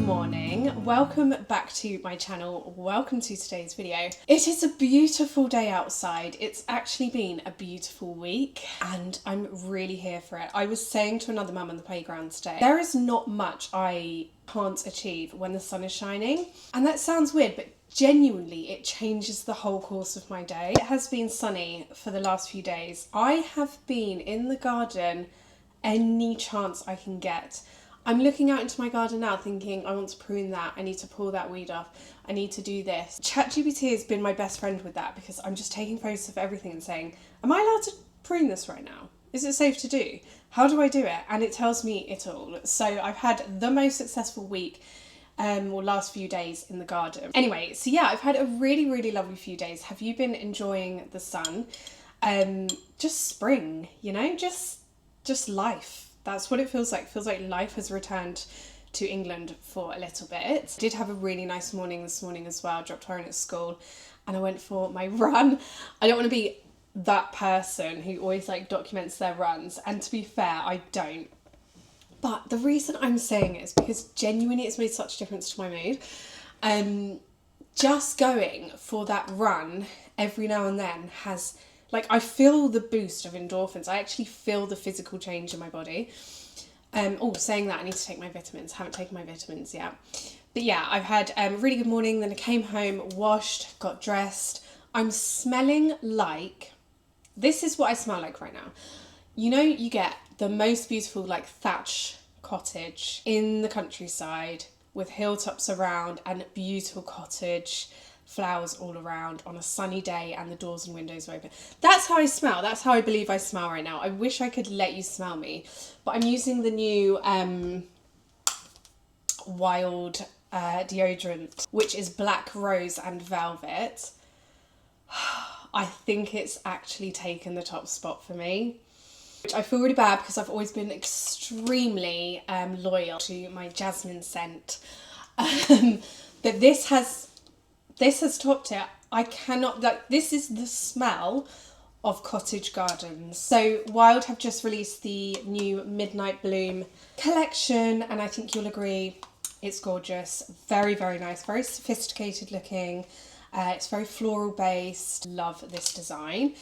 morning, welcome back to my channel, welcome to today's video. It is a beautiful day outside. It's actually been a beautiful week and I'm really here for it. I was saying to another mum on the playground today, there is not much I can't achieve when the sun is shining, and that sounds weird, but genuinely it changes the whole course of my day. It has been sunny for the last few days. I have been in the garden any chance I can get. I'm looking out into my garden now thinking, I want to prune that, I need to pull that weed off, I need to do this. ChatGPT has been my best friend with that because I'm just taking photos of everything and saying, am I allowed to prune this right now? Is it safe to do? How do I do it? And it tells me it all. So I've had the most successful week or last few days in the garden. Anyway, so yeah, I've had a really lovely few days. Have you been enjoying the sun? Just spring, you know, just life. That's what it feels like. It feels like life has returned to England for a little bit. I did have a really nice morning this morning as well. Dropped her in at school and I went for my run. I don't want to be that person who always like documents their runs, and to be fair, I don't. But the reason I'm saying it is because genuinely it's made such a difference to my mood. Just going for that run every now and then has, like, I feel the boost of endorphins. I actually feel the physical change in my body. Saying that, I need to take my vitamins. Haven't taken my vitamins yet. But yeah, I've had a really good morning. Then I came home, washed, got dressed. I'm smelling like, this is what I smell like right now. You know, you get the most beautiful like thatch cottage in the countryside with hilltops around and beautiful cottage flowers all around on a sunny day and the doors and windows are open. That's how I smell. That's how I believe I smell right now. I wish I could let you smell me, but I'm using the new Wild deodorant, which is black rose and velvet. I think it's actually taken the top spot for me, which I feel really bad because I've always been extremely loyal to my jasmine scent. But this has topped it. I cannot, like, this is the smell of cottage gardens. So Wild have just released the new Midnight Bloom collection and I think you'll agree it's gorgeous. Very nice, very sophisticated looking. It's very floral based. Love this design.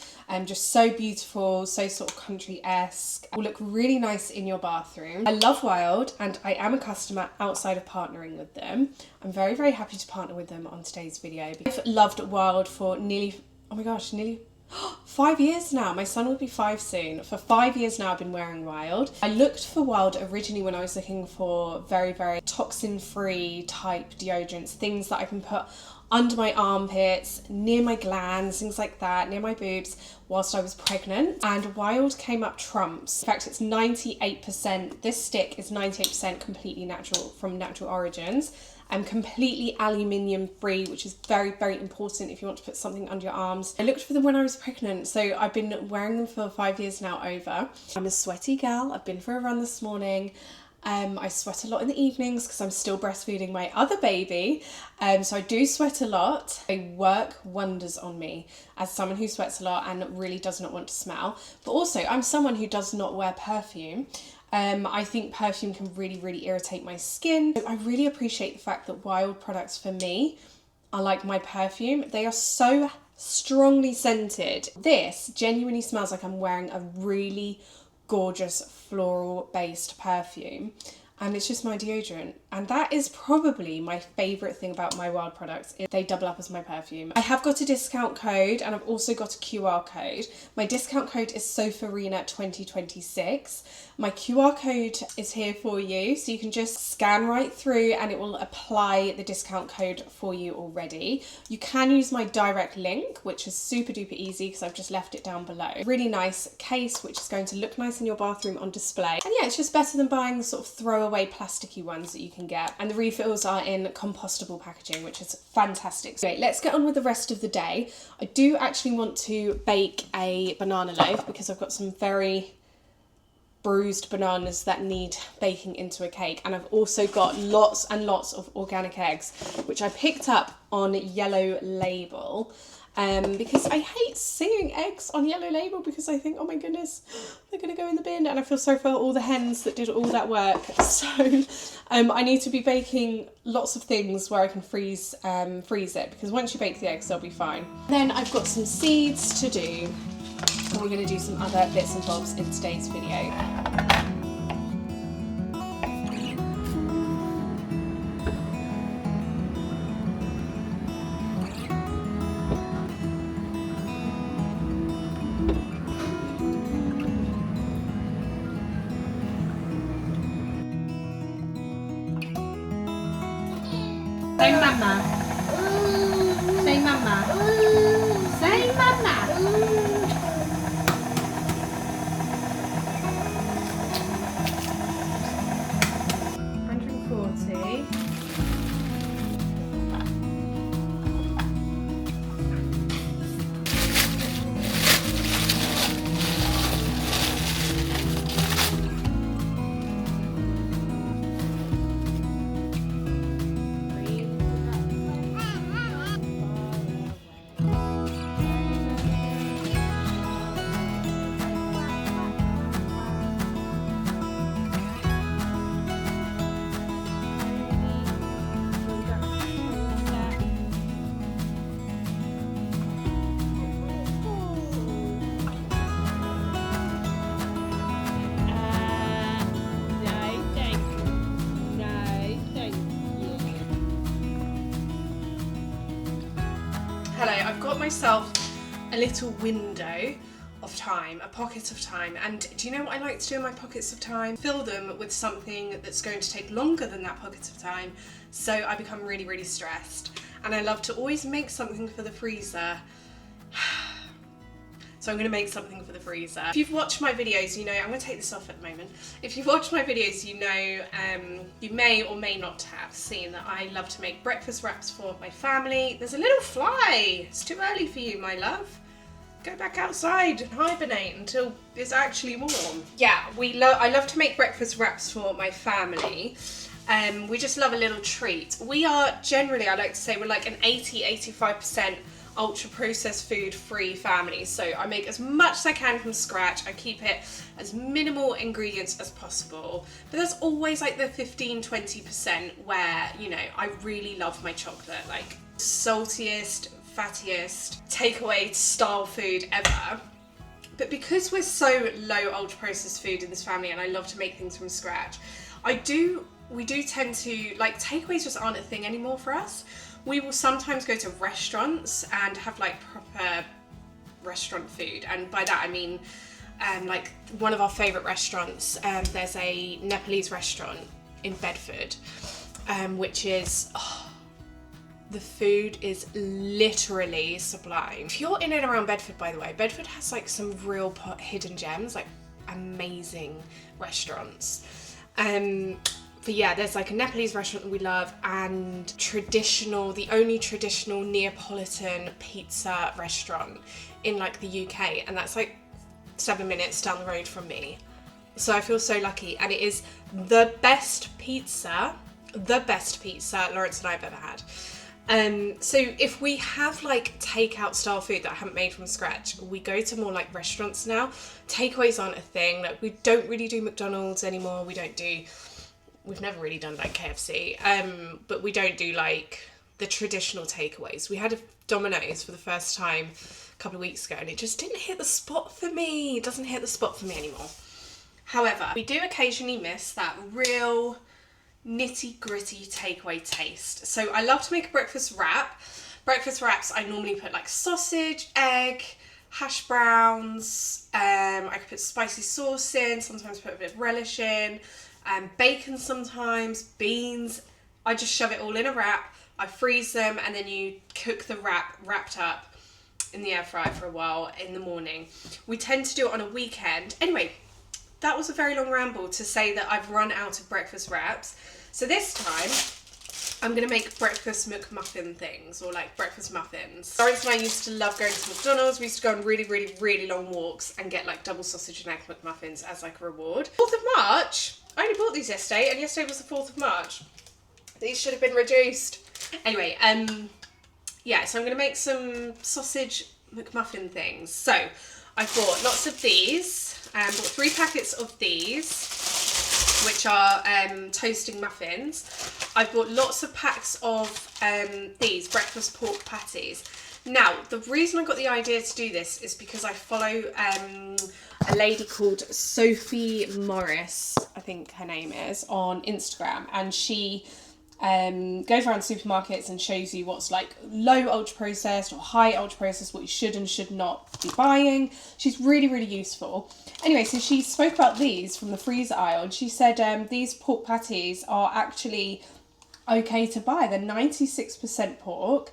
Just so beautiful, so sort of country-esque. Will look really nice in your bathroom. I love Wild and I am a customer outside of partnering with them. I'm very happy to partner with them on today's video. I've loved Wild for nearly 5 years now. My son will be 5 soon. For 5 years now I've been wearing Wild. I looked for Wild originally when I was looking for very toxin-free type deodorants, things that I can put under my armpits, near my glands, things like that, near my boobs, whilst I was pregnant. And Wild came up trumps. In fact, it's 98%, this stick is 98% completely natural, from natural origins, and completely aluminium free, which is very important if you want to put something under your arms. I looked for them when I was pregnant, so I've been wearing them for 5 years now over. I'm a sweaty gal. I've been for a run this morning. I sweat a lot in the evenings because I'm still breastfeeding my other baby, so I do sweat a lot. They work wonders on me as someone who sweats a lot and really does not want to smell. But also, I'm someone who does not wear perfume. I think perfume can really irritate my skin. I really appreciate the fact that Wild products for me are like my perfume. They are so strongly scented. This genuinely smells like I'm wearing a really gorgeous floral based perfume, and it's just my deodorant, and that is probably my favourite thing about my Wild products. They double up as my perfume. I have got a discount code and I've also got a QR code. My discount code is Sofarina2026. My QR code is here for you, so you can just scan right through and it will apply the discount code for you already. You can use my direct link, which is super duper easy because I've just left it down below. Really nice case, which is going to look nice in your bathroom on display. And yeah, it's just better than buying the sort of throwaway plasticky ones that you can get. And the refills are in compostable packaging, which is fantastic. So let's get on with the rest of the day. I do actually want to bake a banana loaf because I've got some very bruised bananas that need baking into a cake, and I've also got lots and lots of organic eggs, which I picked up on Yellow Label. because I hate seeing eggs on yellow label because I think, oh my goodness, they're going to go in the bin, and I feel sorry for all the hens that did all that work. So I need to be baking lots of things where I can freeze it, because once you bake the eggs, they'll be fine. Then I've got some seeds to do, and we're going to do some other bits and bobs in today's video. Say mama. Say mama. Say mama. 140. Hello, I've got myself a little window of time, a pocket of time, and do you know what I like to do in my pockets of time? Fill them with something that's going to take longer than that pocket of time, so I become really, really stressed. And I love to always make something for the freezer. So I'm going to make something for the freezer. If you've watched my videos, you know, I'm going to take this off at the moment. If you've watched my videos, you know, you may or may not have seen that I love to make breakfast wraps for my family. There's a little fly. It's too early for you, my love. Go back outside and hibernate until it's actually warm. Yeah, I love to make breakfast wraps for my family. We just love a little treat. We are generally, I like to say, we're like an 80-85% ultra processed food free family, so I make as much as I can from scratch. I keep it as minimal ingredients as possible, but there's always like the 15-20% where, you know, I really love my chocolate, like saltiest, fattiest takeaway style food ever. But because we're so low ultra processed food in this family and I love to make things from scratch, we do tend to, like, takeaways just aren't a thing anymore for us. We will sometimes go to restaurants and have like proper restaurant food, and by that I mean like one of our favourite restaurants, there's a Nepalese restaurant in Bedford, which is, the food is literally sublime. If you're in and around Bedford, by the way, Bedford has like some real hidden gems, like amazing restaurants. But yeah, there's like a Nepalese restaurant that we love, and the only traditional Neapolitan pizza restaurant in like the UK, and that's like 7 minutes down the road from me. So I feel so lucky, and it is the best pizza Lawrence and I have ever had. So if we have like takeout style food that I haven't made from scratch, we go to more like restaurants now. Takeaways aren't a thing. Like, we don't really do McDonald's anymore. We've never really done like KFC, but we don't do like the traditional takeaways. We had a Domino's for the first time a couple of weeks ago, and it just didn't hit the spot for me. It doesn't hit the spot for me anymore. However, we do occasionally miss that real nitty gritty takeaway taste. So I love to make a breakfast wrap. Breakfast wraps, I normally put like sausage, egg, hash browns, I could put spicy sauce in, sometimes put a bit of relish in, bacon sometimes, beans. I just shove it all in a wrap, I freeze them, and then you cook the wrapped up in the air fryer for a while in the morning. We tend to do it on a weekend. Anyway, that was a very long ramble to say that I've run out of breakfast wraps. So this time, I'm going to make breakfast McMuffin things, or like breakfast muffins. Lawrence and I used to love going to McDonald's. We used to go on really, really, really long walks and get like double sausage and egg McMuffins as like a reward. 4th of March, I only bought these yesterday, and yesterday was the 4th of March. These should have been reduced. Anyway, yeah, so I'm going to make some sausage McMuffin things. So I've bought lots of these. Bought 3 packets of these, which are toasting muffins. I've bought lots of packs of these breakfast pork patties. Now, the reason I got the idea to do this is because I follow a lady called Sophie Morris, I think her name is, on Instagram, and she goes around supermarkets and shows you what's like low ultra processed or high ultra processed, what you should and should not be buying. She's really, really useful. Anyway, so she spoke about these from the freezer aisle, and she said these pork patties are actually okay to buy. They're 96% pork,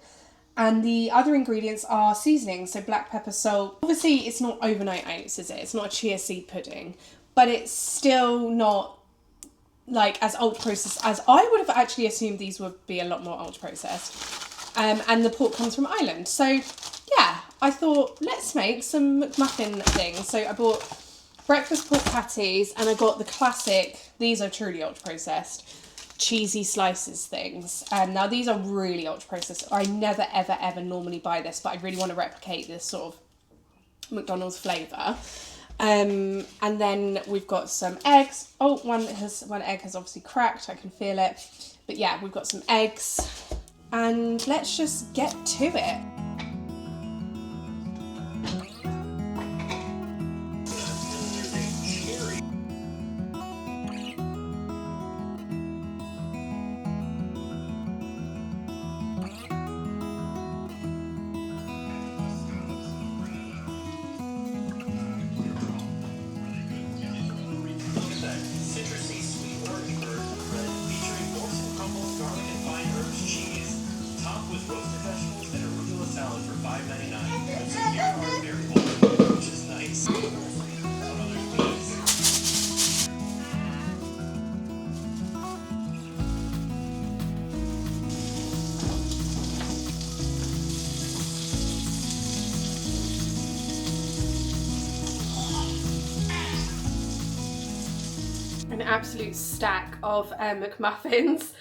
and the other ingredients are seasoning, so black pepper, salt. Obviously it's not overnight oats, is it? It's not a chia seed pudding, but it's still not like as ultra processed as I would have actually assumed these would be. A lot more ultra processed, and the pork comes from Ireland. So yeah, I thought let's make some McMuffin things. So I bought breakfast pork patties, and I got the classic, these are truly ultra processed, cheesy slices things. Now these are really ultra processed. I never ever normally buy this, but I really want to replicate this sort of McDonald's flavour. And then we've got some eggs. Oh, one egg has obviously cracked, I can feel it. But yeah, we've got some eggs, and let's just get to it. An absolute stack of McMuffins.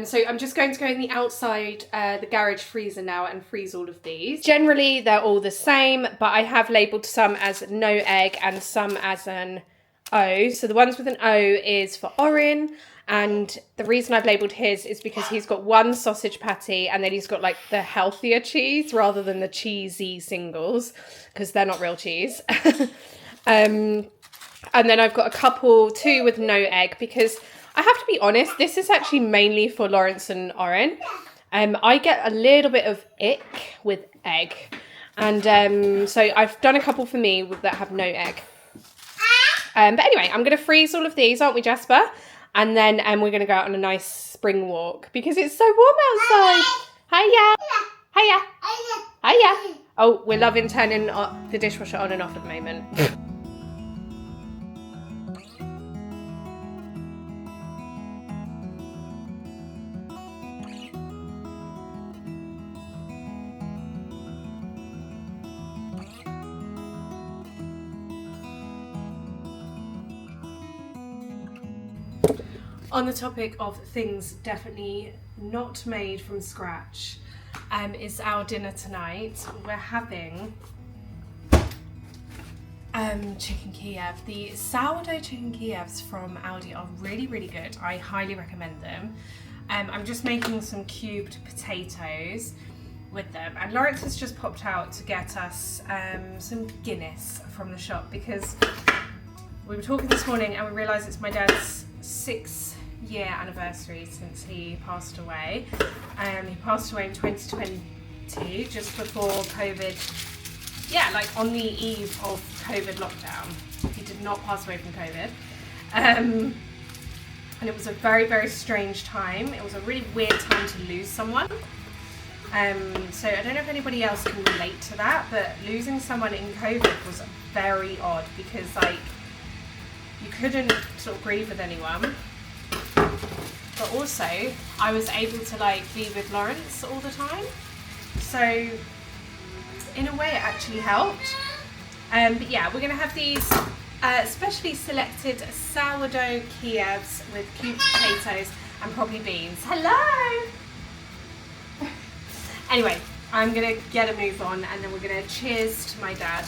So I'm just going to go in the outside, the garage freezer now, and freeze all of these. Generally, they're all the same, but I have labelled some as no egg and some as an O. So the ones with an O is for Orin, and the reason I've labelled his is because he's got one sausage patty, and then he's got like the healthier cheese rather than the cheesy singles, because they're not real cheese. And then I've got a couple, 2 with no egg, because I have to be honest, this is actually mainly for Lawrence and Oren. I get a little bit of ick with egg. And so I've done a couple for me that have no egg. But anyway, I'm going to freeze all of these, aren't we, Jasper? And then we're going to go out on a nice spring walk because it's so warm outside. Hiya. Hiya. Hiya. Oh, we're loving turning the dishwasher on and off at the moment. On the topic of things definitely not made from scratch, is our dinner tonight. We're having chicken Kiev. The sourdough chicken Kievs from Aldi are really, really good. I highly recommend them. I'm just making some cubed potatoes with them, and Lawrence has just popped out to get us some Guinness from the shop because we were talking this morning and we realised it's my dad's 6-year anniversary since he passed away. He passed away in 2020, just before COVID. Yeah, like on the eve of COVID lockdown. He did not pass away from COVID. And it was a very, very strange time. It was a really weird time to lose someone. So I don't know if anybody else can relate to that, but losing someone in COVID was very odd because like you couldn't sort of grieve with anyone. But also I was able to like be with Lawrence all the time. So in a way it actually helped. But yeah, we're gonna have these specially selected sourdough Kievs with cubed potatoes and probably beans. Hello! Anyway, I'm gonna get a move on and then we're gonna cheers to my dad.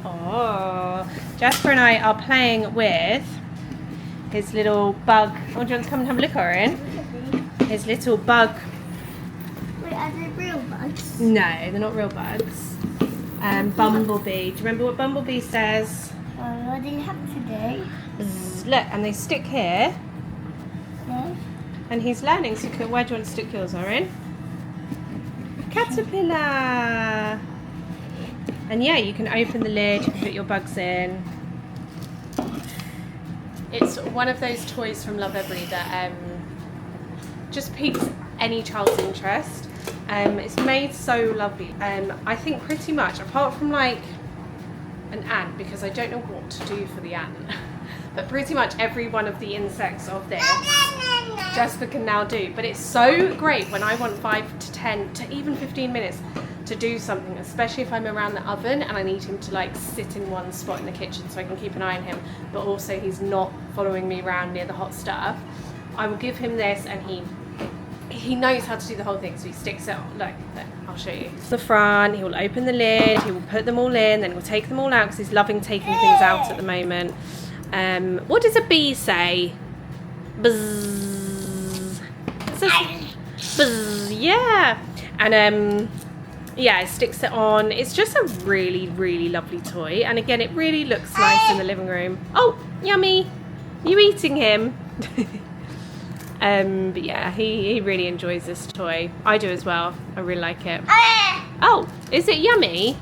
Oh, Jasper and I are playing with his little bug. Oh, do you want to come and have a look, Oren? His little bug. Wait, are they real bugs? No, they're not real bugs. Bumblebee. Do you remember what Bumblebee says? What do you have today? Bzz. Look, and they stick here. No. And he's learning. So where do you want to stick yours, Oren? Caterpillar. And yeah, you can open the lid, you can put your bugs in. It's one of those toys from Lovevery that just piques any child's interest. It's made so lovely. I think pretty much, apart from like an ant, because I don't know what to do for the ant, but pretty much every one of the insects of this Jasper can now do. But it's so great when I want 5 to 10 to even 15 minutes to do something, especially if I'm around the oven and I need him to like sit in one spot in the kitchen so I can keep an eye on him, but also he's not following me around near the hot stuff. I will give him this and he knows how to do the whole thing, so he sticks it on. Look, I'll show you. It's the front, he will open the lid, he will put them all in, then he'll take them all out because he's loving taking things out at the moment. What does a bee say? Buzz. It says buzz, yeah. And yeah, it sticks it on. It's just a really, really lovely toy. And again, it really looks nice in the living room. Oh, yummy. You eating him? But yeah, he really enjoys this toy. I do as well. I really like it. Oh, is it yummy?